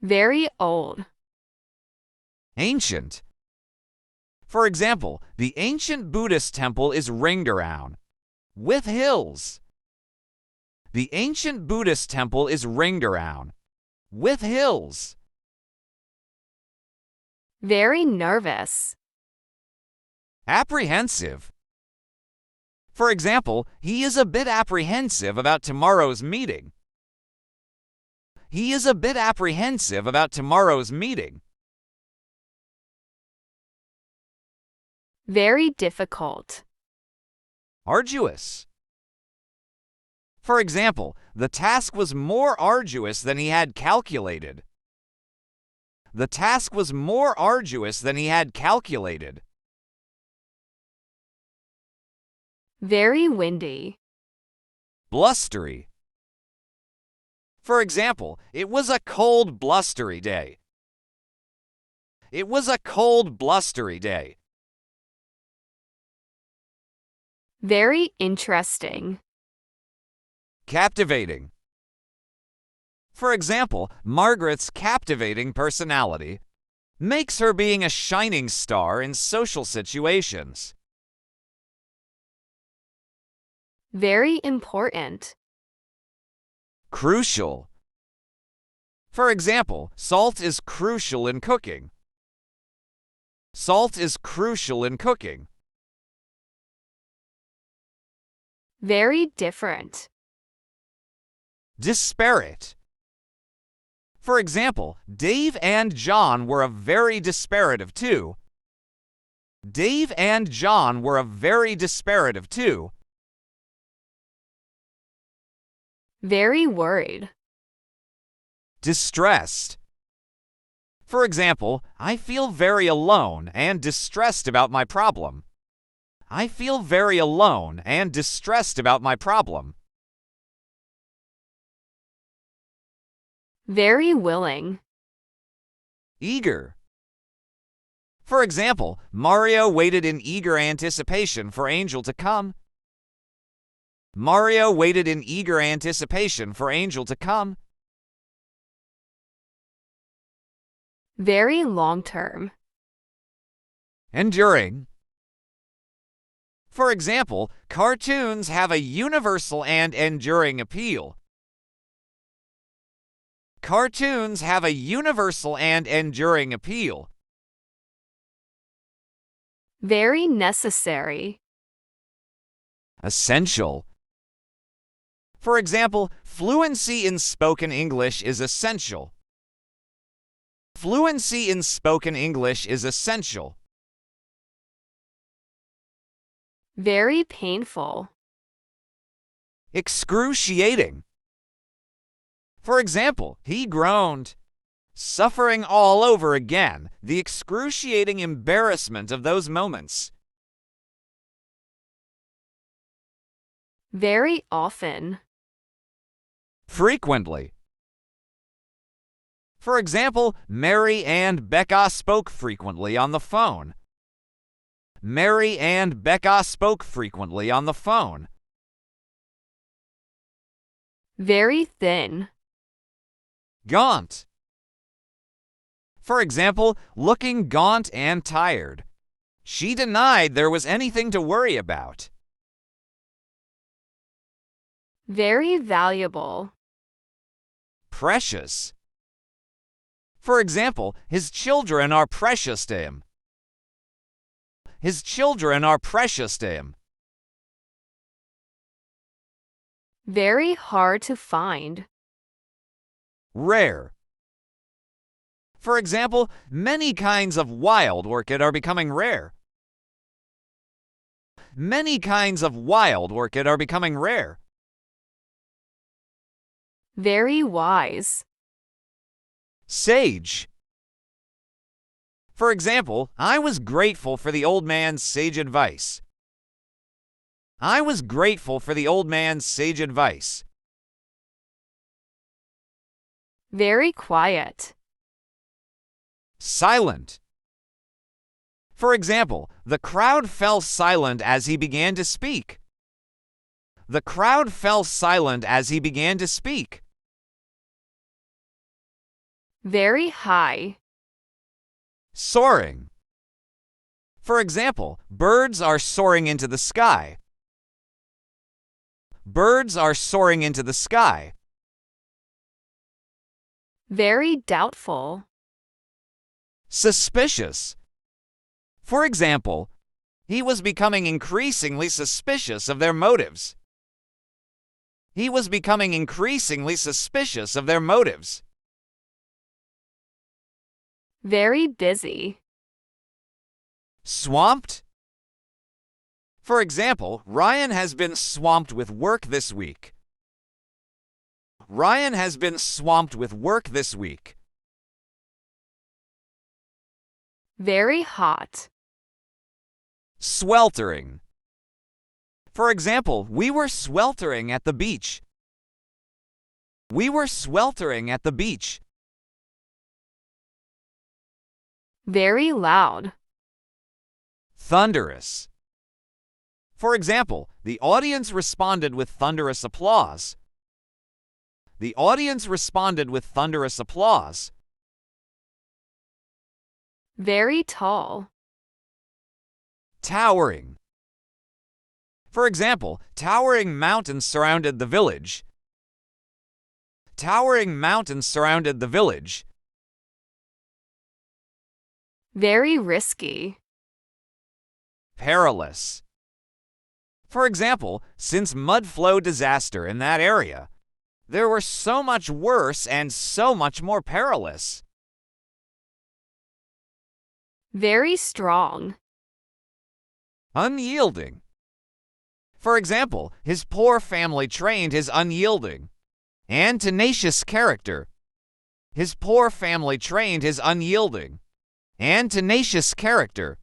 Very old. Ancient. For example, the ancient Buddhist temple is ringed around with hills. The ancient Buddhist temple is ringed around with hills. Very nervous. Apprehensive. For example, he is a bit apprehensive about tomorrow's meeting. He is a bit apprehensive about tomorrow's meeting. Very difficult. Arduous. For example, the task was more arduous than he had calculated. The task was more arduous than he had calculated. Very windy. Blustery. For example, it was a cold, blustery day. It was a cold, blustery day. Very interesting. Captivating. For example, Margaret's captivating personality makes her being a shining star in social situations. Very important. Crucial. For example, salt is crucial in cooking. Salt is crucial in cooking. Very different. Disparate. For example, Dave and John were a very disparate of two. Dave and John were a very disparate of two. Very worried. Distressed. For example, I feel very alone and distressed about my problem. I feel very alone and distressed about my problem. Very willing. Eager. For example, Mario waited in eager anticipation for Angel to come. Mario waited in eager anticipation for Angel to come. Very long-term. Enduring. For example, cartoons have a universal and enduring appeal. Cartoons have a universal and enduring appeal. Very necessary. Essential. For example, fluency in spoken English is essential. Fluency in spoken English is essential. Very painful. Excruciating. For example, he groaned, suffering all over again the excruciating embarrassment of those moments. Very often. Frequently. For example, Mary and Becca spoke frequently on the phone. Mary and Becca spoke frequently on the phone. Very thin. Gaunt. For example, looking gaunt and tired. She denied there was anything to worry about. Very valuable. Precious. For example, his children are precious to him. His children are precious to him. Very hard to find. Rare. For example, many kinds of wild orchid are becoming rare. Many kinds of wild orchid are becoming rare. Very wise. Sage. For example, I was grateful for the old man's sage advice. I was grateful for the old man's sage advice. Very quiet. Silent. For example, the crowd fell silent as he began to speak. The crowd fell silent as he began to speak. Very high. Soaring. For example, birds are soaring into the sky. Birds are soaring into the sky. Very doubtful. Suspicious. For example, he was becoming increasingly suspicious of their motives. He was becoming increasingly suspicious of their motives. Very busy. Swamped. For example, Ryan has been swamped with work this week. Ryan has been swamped with work this week. Very hot. Sweltering. For example, we were sweltering at the beach. We were sweltering at the beach. Very loud. Thunderous. For example, the audience responded with thunderous applause. The audience responded with thunderous applause. Very tall. Towering. For example, towering mountains surrounded the village. Towering mountains surrounded the village. Very risky. Perilous. For example, since mud flow disaster in that area, there were so much worse and so much more perilous. Very strong. Unyielding. For example, his poor family trained his unyielding and tenacious character. His poor family trained his unyielding and tenacious character.